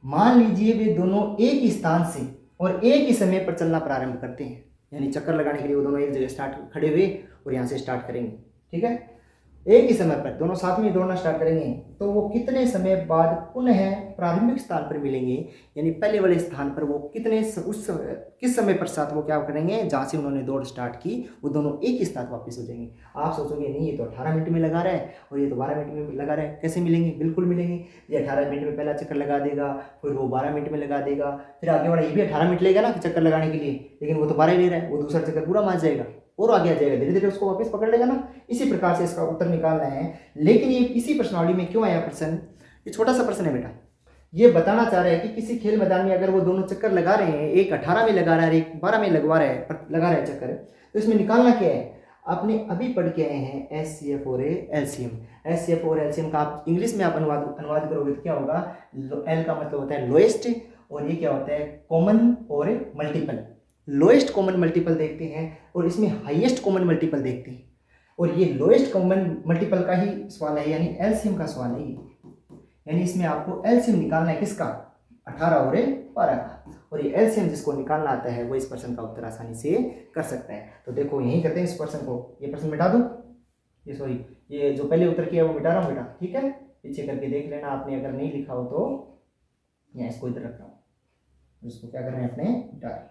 मान लीजिए वे दोनों एक ही स्थान से और एक ही समय पर चलना प्रारंभ करते हैं। यानी चक्कर लगाने के लिए वो दोनों एक जगह स्टार्ट खड़े हुए और यहाँ से स्टार्ट करेंगे। ठीक है, एक ही समय पर दोनों साथ में दौड़ना स्टार्ट करेंगे तो वो कितने समय बाद पुनः प्रारंभिक स्थान पर मिलेंगे। यानी पहले वाले स्थान पर वो किस समय पर साथ वो क्या करेंगे, जहाँ से उन्होंने दौड़ स्टार्ट की वो दोनों एक ही साथ वापस हो जाएंगे। आप सोचोगे नहीं ये तो 18 मिनट में लगा रहा है और ये तो 12 मिनट में लगा रहा है, कैसे मिलेंगे। बिल्कुल मिलेंगे। ये 18 मिनट में पहला चक्कर लगा देगा, फिर वो 12 मिनट में लगा देगा, फिर आगे वाला ये भी 18 मिनट लेगा ना चक्कर लगाने के लिए, लेकिन वो तो 12 ही ले रहा है, वो दूसरा चक्कर पूरा मार जाएगा और आगे आ जाएगा, धीरे धीरे उसको वापस पकड़ लेगा ना। इसी प्रकार से इसका उत्तर निकालना है। लेकिन ये इसी प्रश्नावली में क्यों आया प्रश्न, ये छोटा सा प्रश्न है बेटा। ये बताना चाह रहा है कि किसी खेल मैदान में अगर वो दोनों चक्कर लगा रहे हैं, एक 18 में लगा रहा है एक 12 में लगा रहा है चक्कर, तो इसमें निकालना क्या है। आपने अभी पढ़ के आए हैं HCF और LCM। HCF और LCM का आप इंग्लिश में आप अनुवाद करोगे तो क्या होगा, L का मतलब होता है लोएस्ट और ये क्या होता है, कॉमन और मल्टीपल। लोएस्ट कॉमन मल्टीपल देखते हैं और इसमें हाईएस्ट कॉमन मल्टीपल देखते हैं, और ये लोएस्ट कॉमन मल्टीपल का ही सवाल है, यानी एलसीएम का सवाल है ये। यानी इसमें आपको एलसीएम निकालना है किसका, 18 और 12 का। और ये एलसीएम जिसको निकालना आता है वो इस प्रश्न का उत्तर आसानी से कर सकता है। तो देखो यही करते हैं इस प्रश्न को, ये प्रश्न मिटा दूं, ये सॉरी ये जो पहले उत्तर किया वो मिटा रहा हूँ बेटा। ठीक है, पीछे करके देख लेना आपने, अगर नहीं लिखा हो तो यहाँ इसको इधर रख रहा हूँ, इसको क्या करना है अपने मिटा।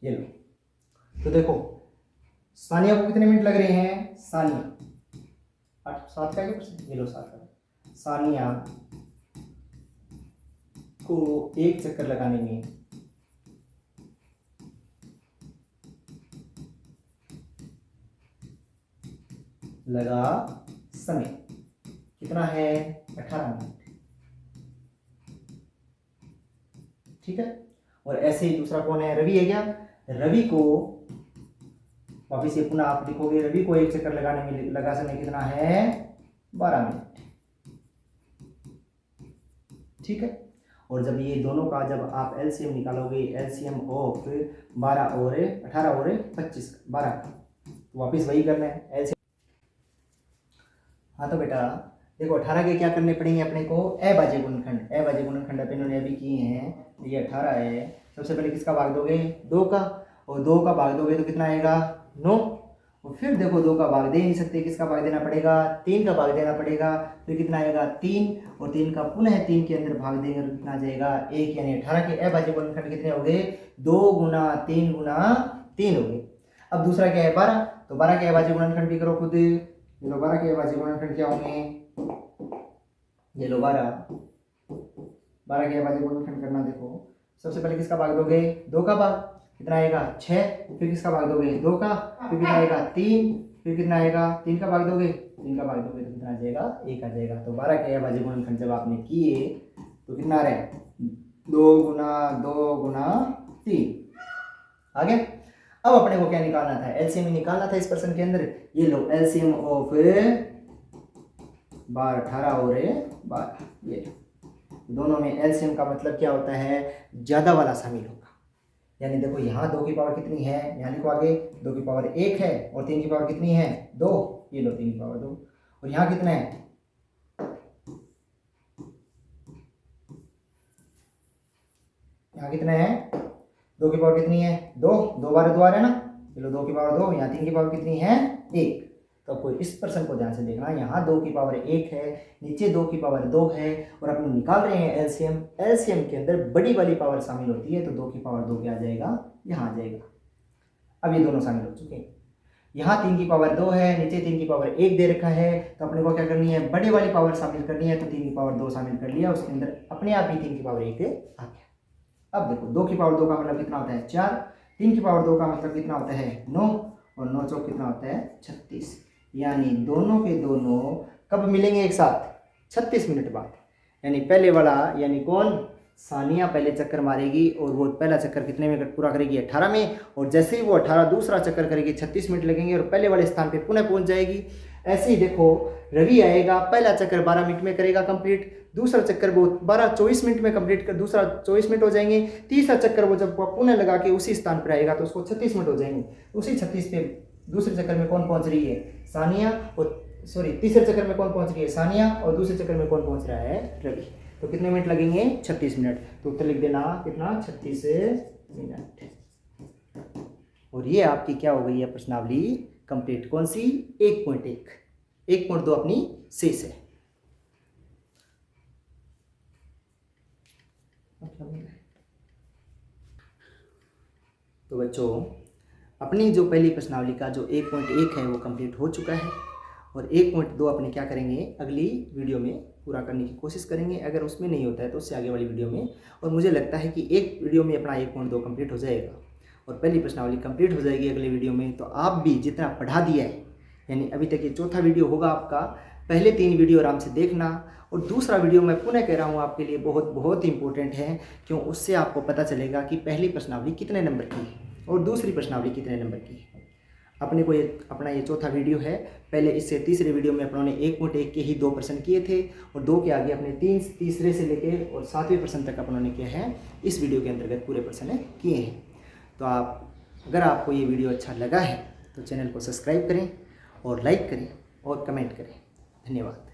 ये लो, तो देखो सानिया को कितने मिनट लग रहे हैं, सानिया 7 का क्या, ये लो 7 का। सानिया को एक चक्कर लगाने में लगा समय कितना है, 18 मिनट। ठीक है, और ऐसे ही दूसरा कौन है, रवि है क्या। रवि को वापिस ये पुनः आप लिखोगे, रवि को एक चक्कर लगाने में लगा समय कितना है, 12 मिनट। ठीक है, और जब ये दोनों का जब आप एलसीएम निकालोगे, एलसीएम ऑफ 12 और 18 और 25 12 का, तो वापिस वही करना है एलसीएम। हाँ तो बेटा देखो 18 के क्या करने पड़ेंगे अपने को, अभाज्य गुणनखंड। अभाज्य गुणनखंड अपन ने अभी किए हैं। ये 18 है, सबसे पहले किसका भाग दोगे, 2 का, और 2 का भाग दोगे तो कितना आएगा, 9। और फिर देखो 2 का भाग दे नहीं सकते, किसका भाग देना पड़ेगा, 3 का भाग देना पड़ेगा। फिर कितना आएगा, 3, और 3 का पुनः 3 के अंदर भाग देंगे तो कितना आ जाएगा, 1। यानी 18 के अभाज्य गुणनखंड कितने हो गए, 2 गुना 3 गुना 3 हो गए। अब दूसरा क्या है, 12, तो 12 के अभाज्य गुणनखंड भी करो खुद। ये लो 12 के अभाज्य गुणनखंड क्या होंगे, ये लो 12 के अभाज्य गुणनखंड करना। देखो सबसे पहले किसका भाग दोगे, 2 का भाग, कितना आएगा 6। फिर किसका भाग दोगे, 2 का, फिर कितना आएगा 3, फिर कितना आएगा 3 का भाग दोगे, 3 का भाग दोगे तो कितना आ जाएगा, 1 आ जाएगा। तो 12 के अभाज्य गुणनखंड जब आपने किए तो कितना आ रहा है, 2 गुना 2 गुना 3 आ गया। अब अपने को क्या निकालना था, एलसीएम निकालना था इस प्रश्न के अंदर। ये लो एलसीएम ऑफ 12 18 और 12, ये दोनों में एलसीएम का मतलब क्या होता है, ज्यादा वाला शामिल होगा। यानी देखो यहाँ 2 की पावर कितनी है, यहाँ लिखो आगे, 2 की पावर 1 है, और 3 की पावर कितनी है, 2। ये लो 3 की पावर 2, और यहाँ कितना है, यहाँ कितना है, 2 की पावर कितनी है, 2, 2 बार 2 आ रहा है ना। चलो 2 की पावर 2, यहाँ 3 की पावर कितनी है, 1। तो आपको इस प्रश्न को ध्यान से देखना, यहाँ 2 की पावर 1 है, नीचे 2 की पावर 2 है और अपन निकाल रहे हैं एलसीएम। एलसीएम के अंदर बड़ी वाली पावर शामिल होती है, तो 2 की पावर 2 क्या आ जाएगा, यहाँ आ जाएगा। अब ये दोनों शामिल हो चुके हैं। यहाँ 3 की पावर 2 है, नीचे 3 की पावर 1 दे रखा है, तो अपने को क्या करनी है, बड़ी वाली पावर शामिल करनी है। तो 3 की पावर 2 शामिल कर लिया, उसके अंदर अपने आप ही 3 की पावर 1 आ गया। अब देखो 2 की पावर 2 का मतलब कितना होता है 4, 3 की पावर 2 का मतलब कितना होता है 9 और 9 चौक कितना होता है 36। यानी दोनों के दोनों कब मिलेंगे एक साथ, 36 मिनट बाद। यानी पहले वाला यानी कौन, सानिया पहले चक्कर मारेगी और वो पहला चक्कर कितने में पूरा करेगी 18 में, और जैसे ही वो 18 दूसरा चक्कर करेगी 36 मिनट लगेंगे और पहले वाले स्थान पे पुनः पहुंच जाएगी। ऐसे ही देखो रवि आएगा, पहला चक्कर 12 मिनट में करेगा कंप्लीट, दूसरा चक्कर वो 24 मिनट में कंप्लीट कर, दूसरा 24 मिनट हो जाएंगे, तीसरा चक्कर वो जब पुनः लगा के उसी स्थान पर आएगा तो उसको 36 मिनट हो जाएंगे। उसी 36 पे दूसरे चक्कर में कौन पहुंच रही है, सानिया, और सॉरी तीसरे चक्कर में कौन पहुंच रही है, सानिया, और दूसरे चक्कर में कौन पहुंच रहा है, रवि। तो कितने मिनट लगेंगे 36 मिनट। तो उत्तर लिख देना कितना 36 मिनट। और ये आपकी क्या हो गई है प्रश्नावली कंप्लीट। कौन सी 1.1, 1.2 अपनी शेष है। तो बच्चों अपनी जो पहली प्रश्नावली का जो 1.1 है वो कंप्लीट हो चुका है और 1.2 अपने क्या करेंगे अगली वीडियो में पूरा करने की कोशिश करेंगे। अगर उसमें नहीं होता है तो उससे आगे वाली वीडियो में, और मुझे लगता है कि एक वीडियो में अपना 1.2 कंप्लीट हो जाएगा और पहली प्रश्नावली कंप्लीट हो जाएगी अगली वीडियो में। तो आप भी जितना पढ़ा दिया है, यानी अभी तक ये चौथा वीडियो होगा आपका, पहले 3 वीडियो आराम से देखना और दूसरा वीडियो मैं पुनः कह रहा हूँ आपके लिए बहुत बहुत इंपॉर्टेंट है, क्यों उससे आपको पता चलेगा कि पहली प्रश्नावली कितने नंबर की है और दूसरी प्रश्नावली कितने नंबर की है। अपने को ये अपना ये चौथा वीडियो है। पहले इससे तीसरे वीडियो में अपनों ने 1.1 के ही 2 प्रश्न किए थे और 2 के आगे अपने तीसरे से लेके और 7वें प्रश्न तक अपनों ने किया है, इस वीडियो के अंतर्गत पूरे प्रश्न किए हैं। तो अगर आपको ये वीडियो अच्छा लगा है तो चैनल को सब्सक्राइब करें और लाइक करें और कमेंट करें। धन्यवाद।